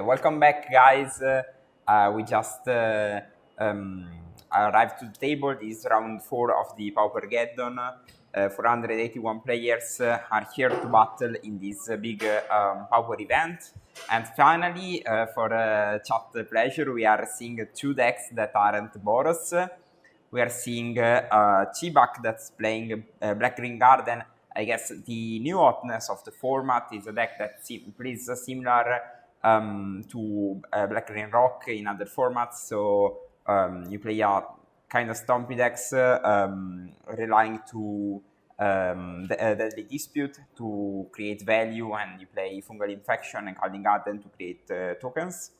Welcome back, guys. We just arrived to the table. This is round 4 of the Paupergeddon. 481 players are here to battle in this big Pauper event. And finally, for chat pleasure, we are seeing 2 decks that aren't Boros. We are seeing Chibak that's playing Black Green Garden. I guess the new hotness of the format is a deck that plays similar to Black Green Rock in other formats. So you play a kind of stompy decks relying to Deadly Dispute to create value, and you play Fungal Infection and Calling Garden to create tokens.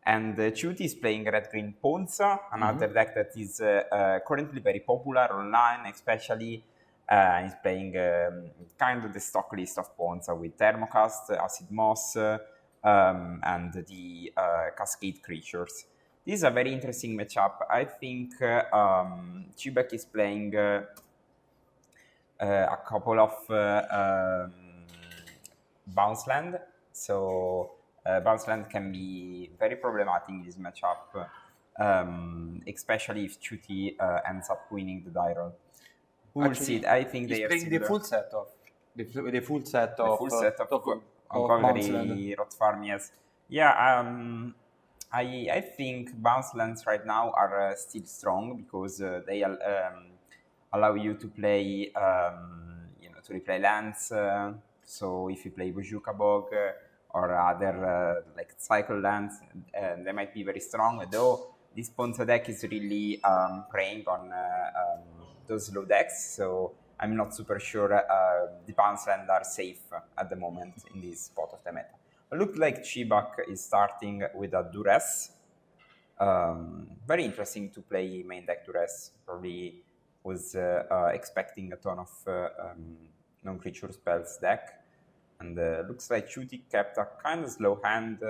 And Chuti is playing Red Green Ponza, another deck that is currently very popular online, especially. He's playing kind of the stock list of Ponza with Thermocast, Acid Moss, and the Cascade creatures. This is a very interesting matchup. I think Chibak is playing a couple of bounce land, so bounce land can be very problematic in this matchup, especially if Chuti ends up winning the die roll. We will see it. I think they are playing the full set of Uncovery, Rot Farm, yes. Yeah, I think bounce lands right now are still strong because they allow you to play, to replay lands. So if you play Bojuka Bog or other like cycle lands, they might be very strong. Though this Ponza deck is really preying on those low decks, so I'm not super sure the bounce land are safe at the moment in this spot of the meta. It looks like Chibak is starting with a Duress. Very interesting to play main deck Duress. Probably was expecting a ton of non-creature spells deck. And looks like Chuti kept a kind of slow hand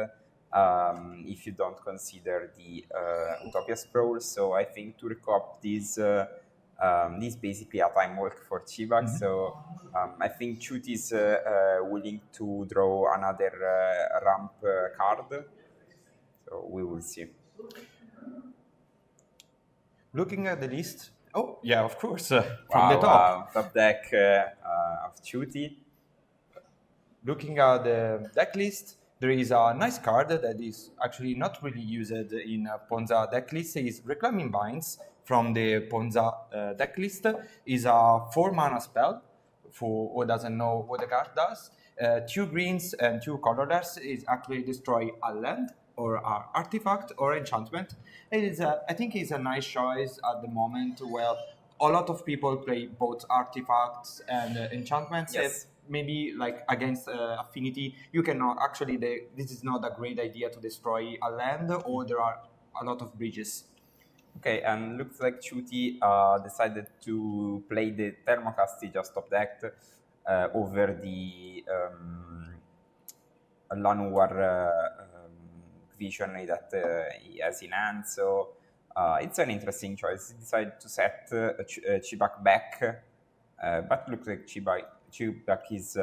if you don't consider the Utopia Sprawl. So I think to recop this is basically a time walk for Chibak. So I think Chuti is willing to draw another ramp card. So we will see. Looking at the list, oh yeah, of course, from the top. Top deck of Chuti. Looking at the deck list, there is a nice card that is actually not really used in Ponza deck list. Is Reclaiming Vines from the Ponza deck list. Is a 4-mana spell. For who doesn't know what the card does, 2 greens and 2 colorless is actually destroy a land or an artifact or enchantment. It is I think it's a nice choice at the moment where a lot of people play both artifacts and enchantments. Yes. Maybe like against affinity, you cannot actually. This is not a great idea to destroy a land, or there are a lot of bridges. Okay, and looks like Chuti decided to play the Thermocast just top deck over the Llanowar vision that he has in hand. So it's an interesting choice. He decided to set Chibak back, but looks like Chibak is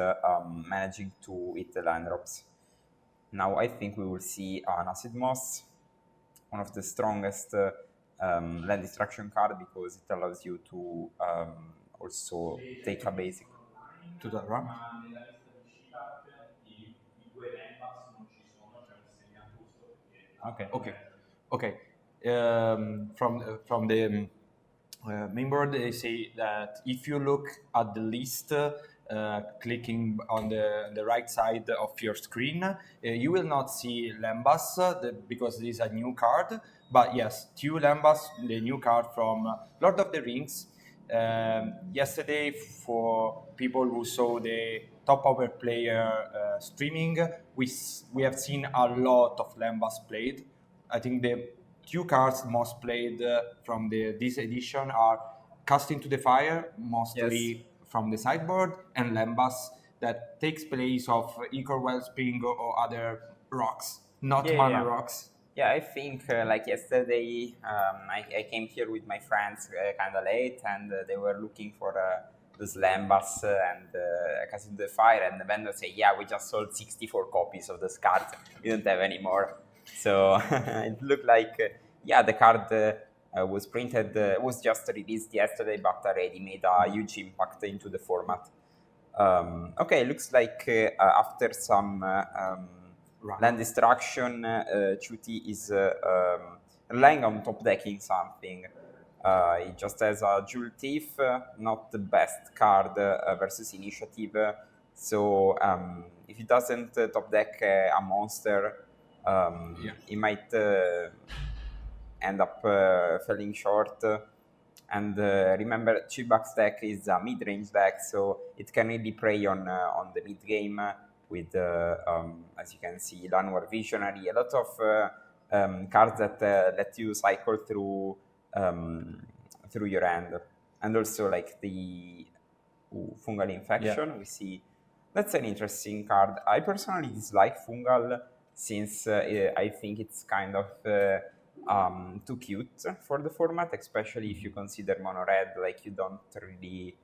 managing to hit the land drops. Now I think we will see an Acid Moss, one of the strongest land destruction card, because it allows you to also take a basic to the ramp. Okay. From the main board, they say that if you look at the list, clicking on the right side of your screen, you will not see Lembas because this is a new card. But yes, 2 Lembas, the new card from Lord of the Rings. Yesterday, for people who saw the top Pauper player streaming, we have seen a lot of Lembas played. I think the 2 cards most played from this edition are Cast into the Fire, mostly from the sideboard, and Lembas that takes place of Ichor Wellspring or other rocks, not mana rocks. Yeah, I think like yesterday, I came here with my friends kind of late, and they were looking for those lambas and Casino de Fire, and the vendor say, yeah, we just sold 64 copies of those cards. We don't have any more. So it looked like, the card was printed, was just released yesterday, but already made a huge impact into the format. Okay, looks like after some land destruction, Chuti is relying on top decking something. It just has a Jewel Thief, not the best card versus initiative. So if he doesn't top deck a monster, he might end up falling short. And remember, Chibak's deck is a mid-range deck, so it can really prey on the mid-game with, as you can see, Landward Visionary, a lot of cards that let you cycle through your hand. And also like the Fungal Infection, we see. That's an interesting card. I personally dislike Fungal since I think it's kind of too cute for the format, especially if you consider mono red, like you don't really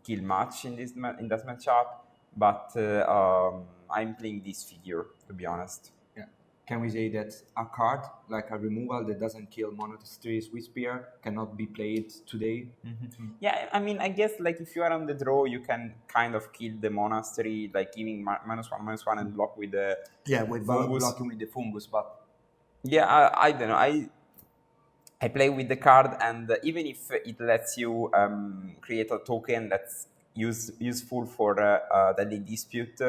kill much in that matchup. But I'm playing this figure, to be honest. Yeah. Can we say that a card like a removal that doesn't kill Monastery Swisspear cannot be played today? Yeah, I mean, I guess like if you are on the draw, you can kind of kill the monastery, like giving -1/-1 and block with the fungus. Blocking with the fungus, but yeah, I don't know. I play with the card, and even if it lets you create a token that's useful for Deadly Dispute,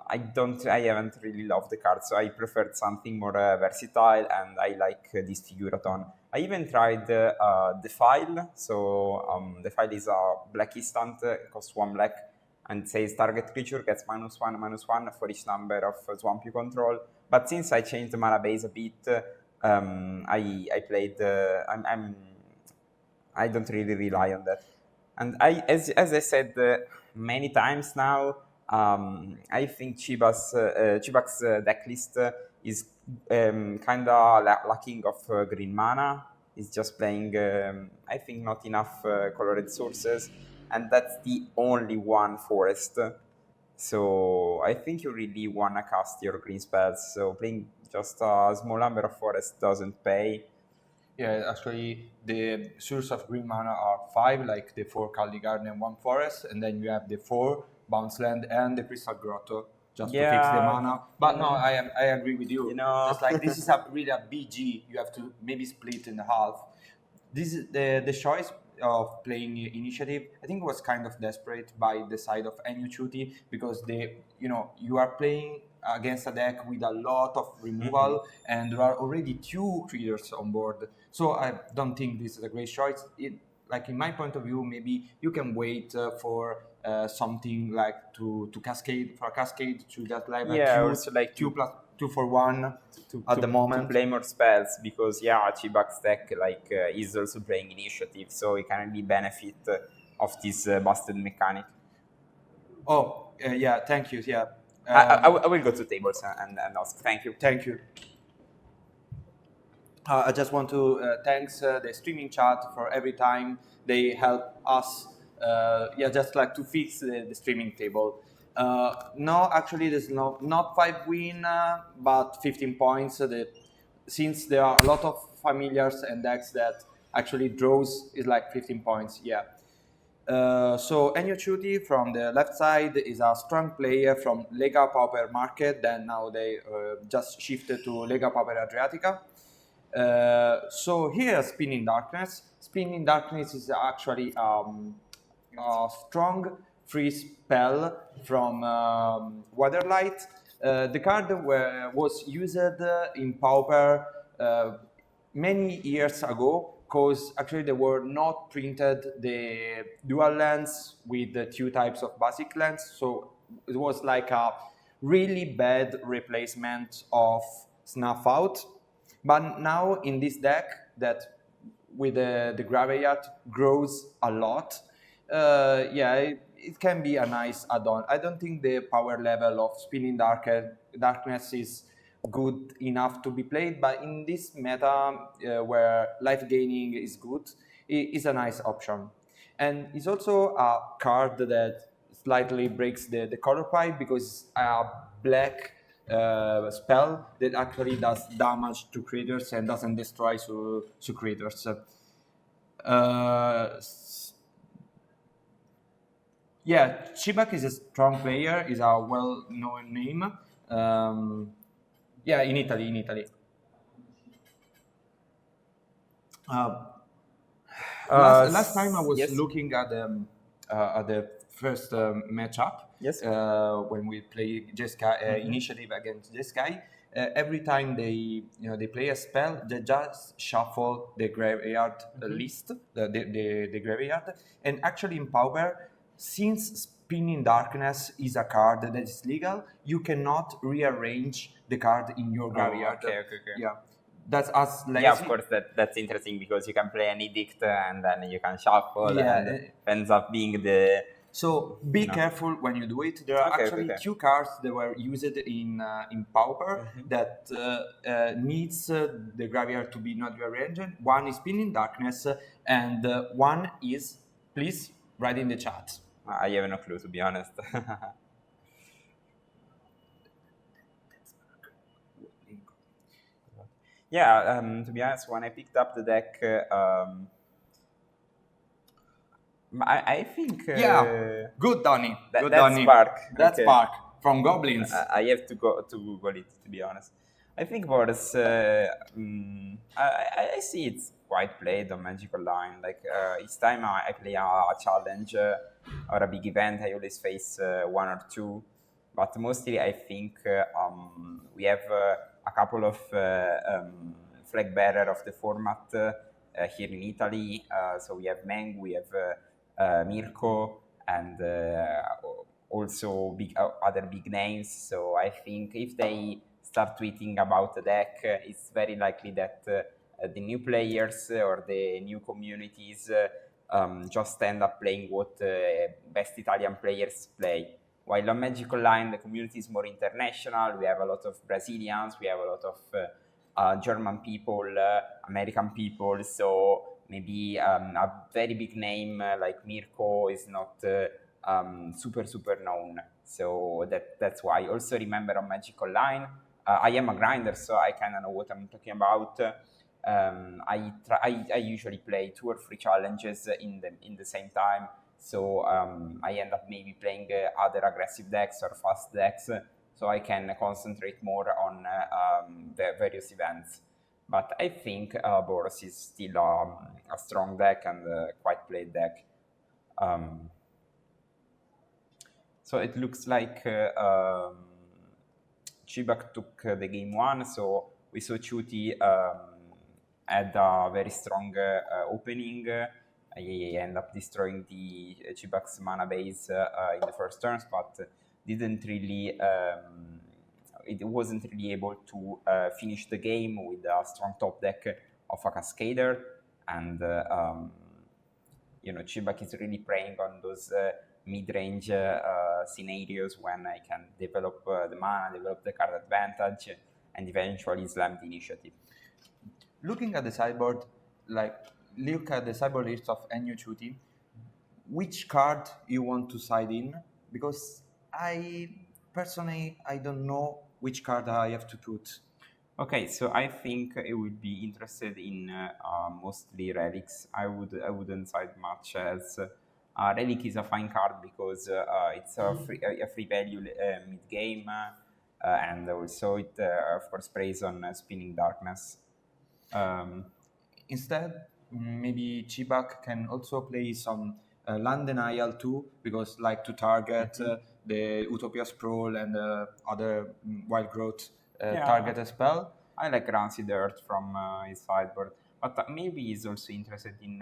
I haven't really loved the card, so I preferred something more versatile, and I like this Figuraton. I even tried Defile. So Defile is a black instant, costs 1 black, and says target creature gets -1/-1 for each number of swamp you control. But since I changed the mana base a bit, I played. I don't really rely on that. And as I said many times now, I think Chibak's deck list is kind of lacking of green mana. He's just playing, I think, not enough colored sources, and that's the only one forest. So I think you really wanna cast your green spells. So playing just a small number of forests doesn't pay. Yeah, actually, the source of green mana are 5, like the 4 Caldi Garden and 1 forest, and then you have the 4 bounce land and the Crystal Grotto just to fix the mana. But no, I agree with you. Just like this is really a BG. You have to maybe split in half. This is the choice of playing initiative. I think was kind of desperate by the side of Chuti, because you are playing against a deck with a lot of removal, and there are already 2 creatures on board. So I don't think this is a great choice. Like in my point of view, maybe you can wait for something like to cascade to just like also like 2 for 1 at the moment to play more spells, because Chibak's deck is also playing initiative, so he can really benefit of this busted mechanic. Thank you. I will go to tables and ask. Thank you. I just want to thank the streaming chat for every time they help us just like to fix the streaming table. No, actually there's not 5 win, but 15 points. Since there are a lot of familiars and decks that actually draws is like 15 points. So Ennio Ciuti from the left side is a strong player from Lega Pauper Market. Then now they just shifted to Lega Pauper Adriatica. So here Spinning Darkness. Spinning Darkness is actually a strong free spell from Weatherlight. The card was used in Pauper many years ago, because actually they were not printed the dual lands with the 2 types of basic lands, so it was like a really bad replacement of Snuff Out. But now in this deck that with the graveyard grows a lot, it can be a nice add-on. I don't think the power level of Spinning Darkness is good enough to be played, but in this meta where life gaining is good, it is a nice option. And it's also a card that slightly breaks the color pipe because it's a black spell that actually does damage to creatures and doesn't destroy to creatures. Yeah, Chibak is a strong player. Is a well-known name. Yeah, in Italy. Last time I was Yes. looking at the first matchup. Yes. When we play Jeskai initiative against Jeskai, every time they play a spell, they just shuffle the graveyard list, the graveyard, and actually in Pauper, since Spinning Darkness is a card that is legal, you cannot rearrange the card in your graveyard. Okay. Yeah. That's us lazy. Yeah, of course, that's interesting because you can play an edict and then you can shuffle and it ends up being the... So be careful when you do it. There are actually two cards that were used in Pauper that needs the graveyard to be not rearranged. One is Spinning Darkness and one is, please write in the chat. I have no clue, to be honest. Yeah, to be honest, when I picked up the deck, I think... good, Donny. That's Spark. That's Spark from Goblins. I have to go to Google it, to be honest. I think Boris, I see it's quite played on Magic Online. Like, each time I play a challenge or a big event, I always face one or two. But mostly I think we have a couple of flag bearer of the format here in Italy. So we have Meng, we have Mirko, and also other big names. So I think if they start tweeting about the deck, it's very likely that the new players or the new communities just end up playing what best Italian players play. While on Magic Online, the community is more international. We have a lot of Brazilians, we have a lot of German people, American people. So maybe a very big name like Mirko is not super known. So that's why. Also remember on Magic Online, I am a grinder, so I kind of know what I'm talking about. I usually play 2 or 3 challenges in the same time. So I end up maybe playing other aggressive decks or fast decks, so I can concentrate more on the various events. But I think Boros is still a strong deck and a quite played deck. So it looks like Chibak took the game 1, so we saw Chuti had a very strong opening. He ended up destroying the Chibak's mana base in the first turns, but didn't really... it wasn't really able to finish the game with a strong top deck of a Cascader, and Chibak is really preying on those mid-range scenarios when I can develop the mana, develop the card advantage, and eventually slam the initiative. Looking at the sideboard, look at the sideboard list of NU Chuti, which card you want to side in? Because I don't know which card I have to put. Okay, so I think I would be interested in mostly relics. I wouldn't side much, as relic is a fine card because it's a free value mid game, and also it of course plays on Spinning Darkness. Instead, maybe Chibak can also play some land denial too, because to target the Utopia Sprawl and other wild growth target a spell. I like Rancid Earth from his sideboard, but maybe he's also interested in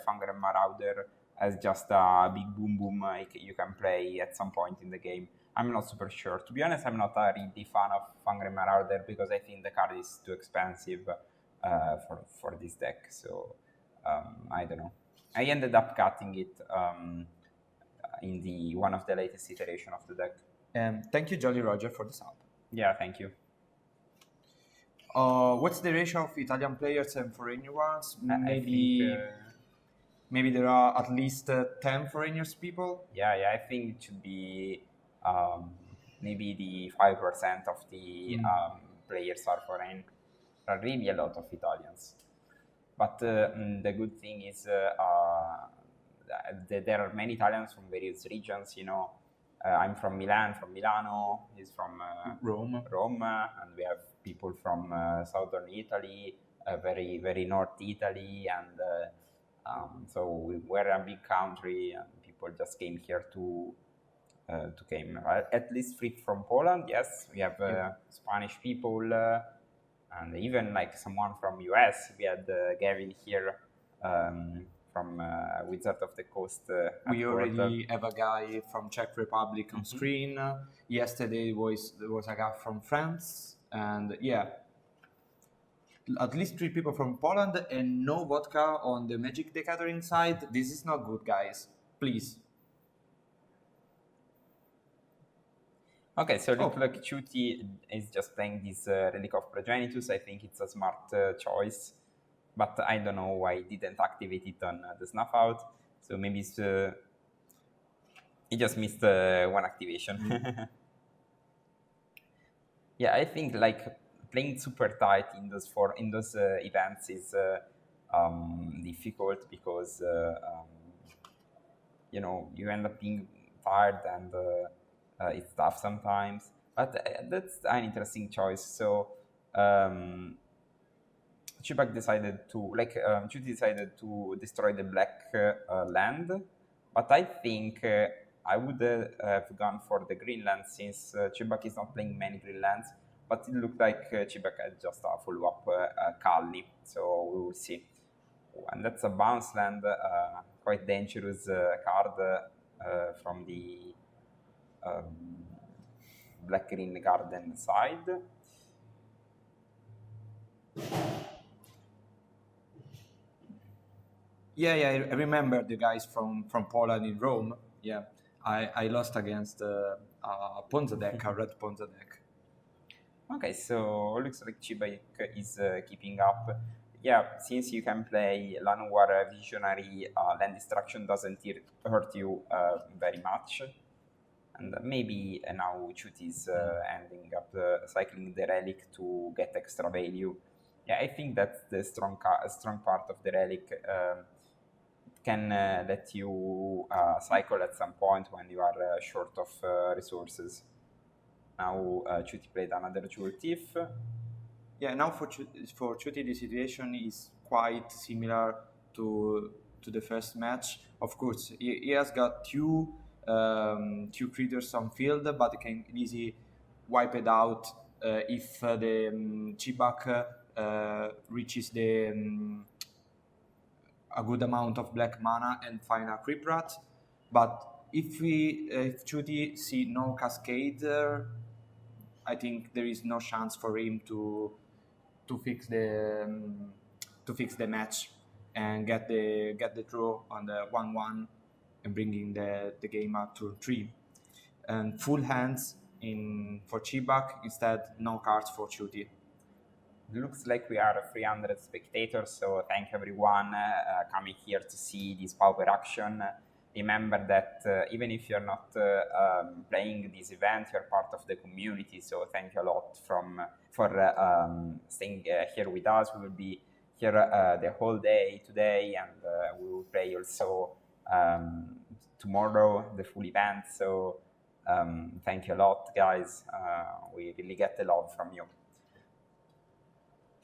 Fangren Marauder as just a big boom you can play at some point in the game. I'm not super sure. To be honest, I'm not a really fan of Fangren Marauder because I think the card is too expensive for this deck. So I don't know. I ended up cutting it in the one of the latest iteration of the deck. Thank you, Jolly Roger, for the sub. Yeah, thank you. What's the ratio of Italian players and foreign ones? Maybe Maybe there are at least 10 foreigners people. Yeah, I think it should be maybe the 5% of the players are foreign. There are really a lot of Italians. But the good thing is there are many Italians from various regions. I'm from Milan, from Milano. He's from Rome. And we have people from southern Italy, very very north Italy, and so we're a big country, and people just came here to came at least free from Poland. Yes, we have Spanish people. And even like someone from US, we had Gavin here from Wizard of the Coast. We already have a guy from Czech Republic on screen. Yesterday there was a guy from France, and yeah, at least 3 people from Poland, and no vodka on the Magic the Gathering side. This is not good, guys. Please. Okay, so looks like Chuti is just playing this Relic of Progenitus. I think it's a smart choice, but I don't know why he didn't activate it on the Snuff Out. So maybe he just missed one activation. Yeah, I think like playing super tight in those events is difficult because you end up being tired and it's tough sometimes. But that's an interesting choice. So Chibak decided to Chuti decided to destroy the black land, but I think I would have gone for the green land since Chibak is not playing many green lands. But it looked like Chibak had just a follow-up Kali, so we will see. And that's a bounce land, quite dangerous card from the black-green garden side. Yeah, I remember the guys from Poland in Rome. Yeah, I lost against a Ponza deck, a red Ponza deck. Okay, so looks like Chibak is keeping up. Yeah, since you can play Llanowar Visionary, land destruction doesn't hurt you very much. And maybe now Chuti is ending up cycling the relic to get extra value. Yeah, I think that's the strong part of the relic. It can let you cycle at some point when you are short of resources. Now Chuti played another Jewel Thief. Yeah, now for Chuti the situation is quite similar to the first match. Of course, he has got two creatures on field, but he can easily wipe it out if the Chibak reaches a good amount of black mana and find a creep rat. But if Chuti see no Cascader, I think there is no chance for him to fix the match and get the draw on the 1-1 and bringing the game up to 3. And full hands for Chibak, instead no cards for Chuti. Looks like we are 300 spectators, so thank everyone coming here to see this Pauper action. Remember that even if you're not playing this event, you're part of the community, so thank you a lot for staying here with us. We will be here the whole day today, and we will play also tomorrow, the full event, so thank you a lot, guys. We really get the love from you.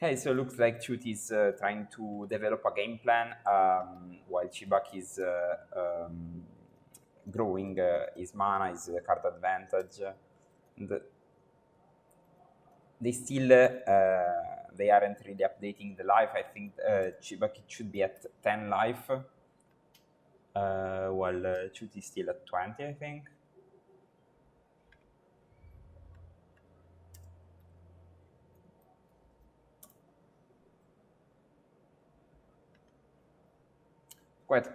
Okay, so it looks like Chuti is trying to develop a game plan while Chibak is growing his mana, his card advantage. And they still they aren't really updating the life. I think Chibak should be at 10 life, while Chuti is still at 20, I think.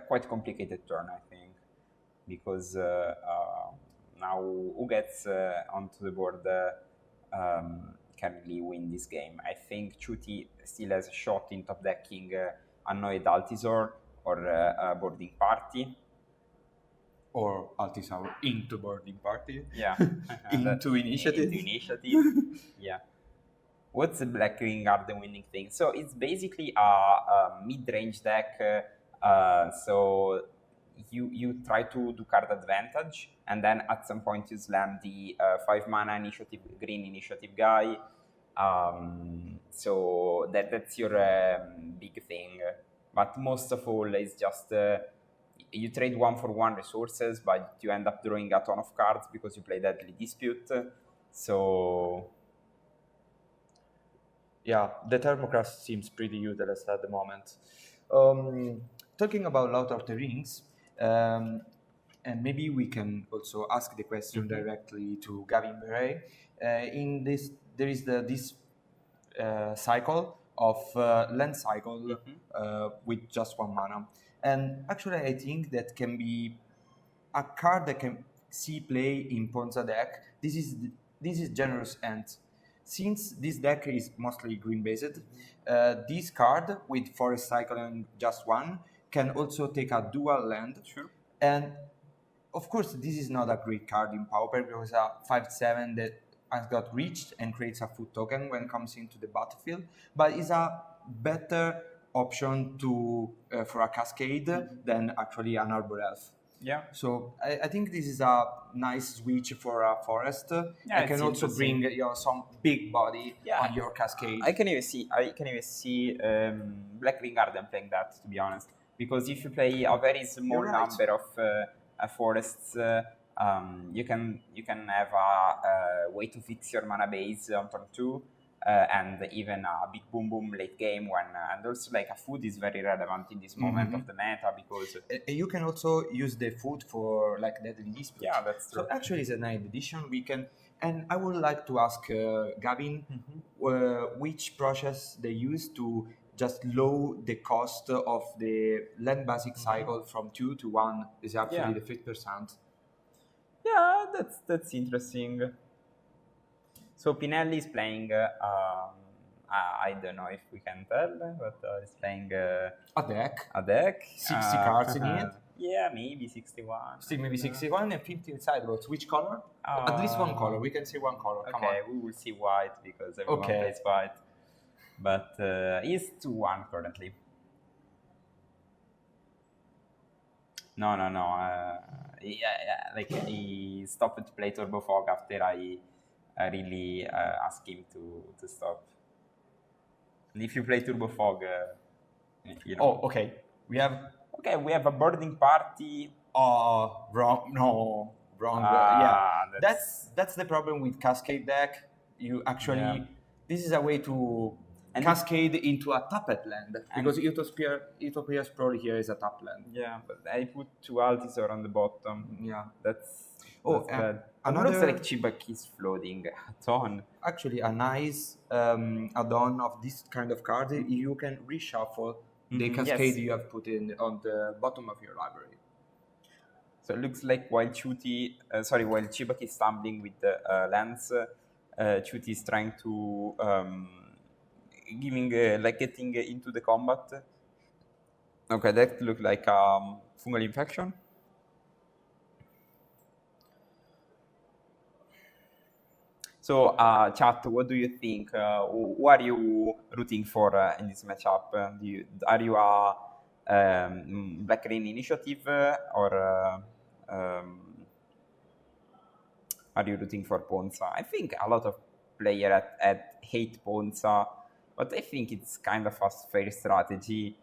Quite complicated turn, I think, because now who gets onto the board can really win this game. I think Chuti still has a shot in top decking Annoyed Altisor, or boarding party. Or Altisaur into boarding party. Yeah. Into initiative. Into initiative. Yeah. What's the Black Green Garden winning thing? So it's basically a mid-range deck. So you try to do card advantage, and then at some point you slam the 5 mana initiative green initiative guy. So that's your big thing. But most of all is just you trade 1-for-1 resources, but you end up drawing a ton of cards because you play Deadly Dispute. So yeah, the Thermocraft seems pretty useless at the moment. Talking about Lord of the Rings, and maybe we can also ask the question directly to Gavin Verhey. In this, there is this cycle of land cycle with just 1 mana, and actually I think that can be a card that can see play in Ponza deck. This is generous, and since this deck is mostly green based, this card with forest cycle and just 1 can also take a dual land. Sure. And of course, this is not a great card in Pauper because a 5/7 that has got reached and creates a food token when it comes into the battlefield, but is a better option to for a cascade than actually an arbor elf. Yeah. So I think this is a nice switch for a forest. Yeah, I can also bring some big body on your cascade. I can even see Black Green Garden playing that, to be honest, because if you play a very small number of forests, you can have a way to fix your mana base on turn 2. And even a big boom boom late game when and also like a food is very relevant in this moment of the meta because you can also use the food for like Deadly Dispute. Yeah, that's true. So actually it's a 9th edition. We can, and I would like to ask Gavin which process they use to just lower the cost of the land basic cycle from 2 to 1 is actually the 50%. Yeah, that's interesting. So Pinelli is playing, I don't know if we can tell, but he's playing a deck. 60 cards in it. Yeah, maybe 61. Maybe 61 and 50 inside. But which color? At least 1 color. We can say 1 color. Come on. We will see white because everyone plays white. But he's 2-1 currently. No. Like he stopped to play Turbo Fog after I really ask him to stop. And if you play Turbo Fog, you know. Oh, okay. We have a boarding party. Wrong. No, wrong. That's the problem with Cascade deck. You actually this is a way to cascade into a tapped land because Utopia Explorer here is a tapped land. Yeah, but I put 2 Altisaur on the bottom. Yeah, that's bad. Another looks like Chibak is floating a ton. Actually, a nice add-on of this kind of card, you can reshuffle the cascade you have put in on the bottom of your library. So it looks like while Chibak is stumbling with the lands, Chuti is trying to getting into the combat. Okay, that looked like fungal infection. So, chat, what do you think? Who are you rooting for in this matchup? Are you a Black Green initiative or are you rooting for Ponza? I think a lot of players hate Ponza, but I think it's kind of a fair strategy.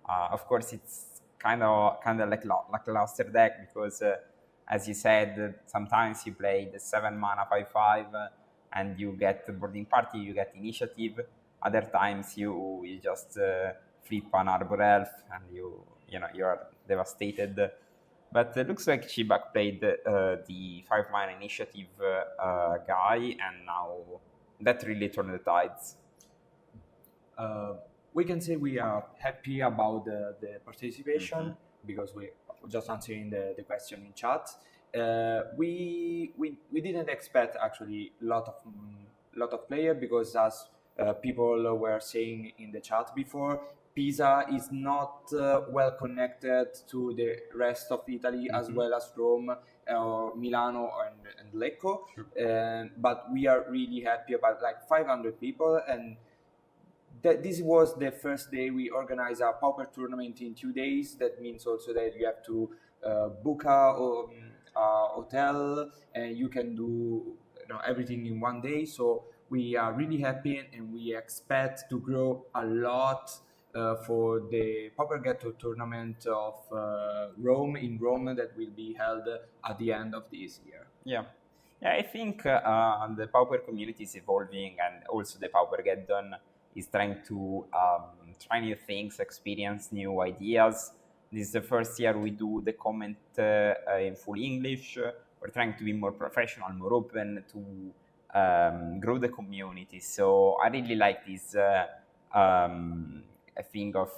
Of course, it's kind of like lackluster deck because, as you said, sometimes you play the 7 mana 5/5. And you get boarding party, you get initiative. Other times you just flip an arbor elf and you are devastated. But it looks like Chibak played the 5 mana initiative guy, and now that really turned the tides. We can say we are happy about the participation because we just answering the question in chat. We didn't expect actually lot of players because as people were saying in the chat before, Pisa is not well connected to the rest of Italy, as well as Rome or Milano and Lecco. But we are really happy about like 500 people, and this was the first day we organized a Pauper tournament in 2 days. That means also that you have to book a hotel, and you can do everything in 1 day. So we are really happy, and we expect to grow a lot for the Paupergeddon tournament of Rome in Rome that will be held at the end of this year. Yeah, I think the Pauper community is evolving, and also the Paupergeddon is trying to try new things, experience new ideas. This is the first year we do the comment in full English. We're trying to be more professional, more open, to grow the community. So I really like this thing of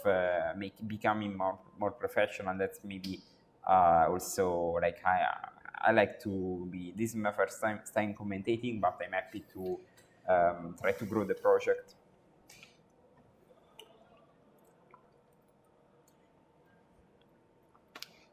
becoming more professional. That's maybe also like I like to be. This is my first time commentating, but I'm happy to try to grow the project.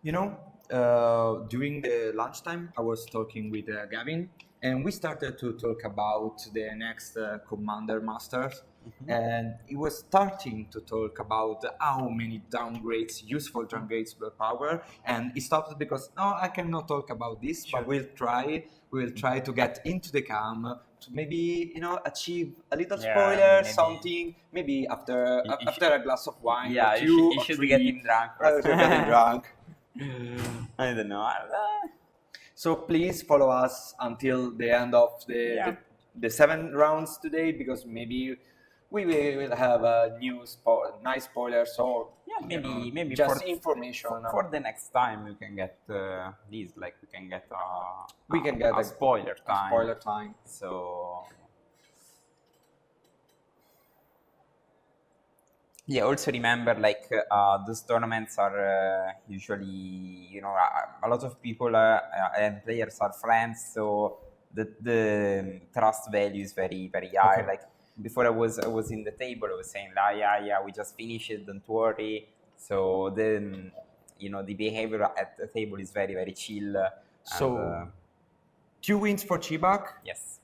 During the lunchtime, I was talking with Gavin, and we started to talk about the next Commander Masters. And he was starting to talk about how many downgrades, useful downgrades per Pauper, and he stopped because I cannot talk about this, but we'll try to get into the cam to maybe achieve a little spoiler, maybe. something, maybe after a glass of wine. Yeah, you should be getting drunk. Getting drunk. I don't know. So please follow us until the end of the 7 rounds today, because maybe we will have a new nice spoilers, or maybe just for information for the next time. We can get this, like we can get a spoiler time. Spoiler time. So also remember, like those tournaments are usually, a lot of people and players are friends, so the trust value is very, very high. Okay. Like before I was in the table, I was saying, yeah, we just finished it, don't worry. So then, the behavior at the table is very, very chill. So 2 wins for Chibak. Yes.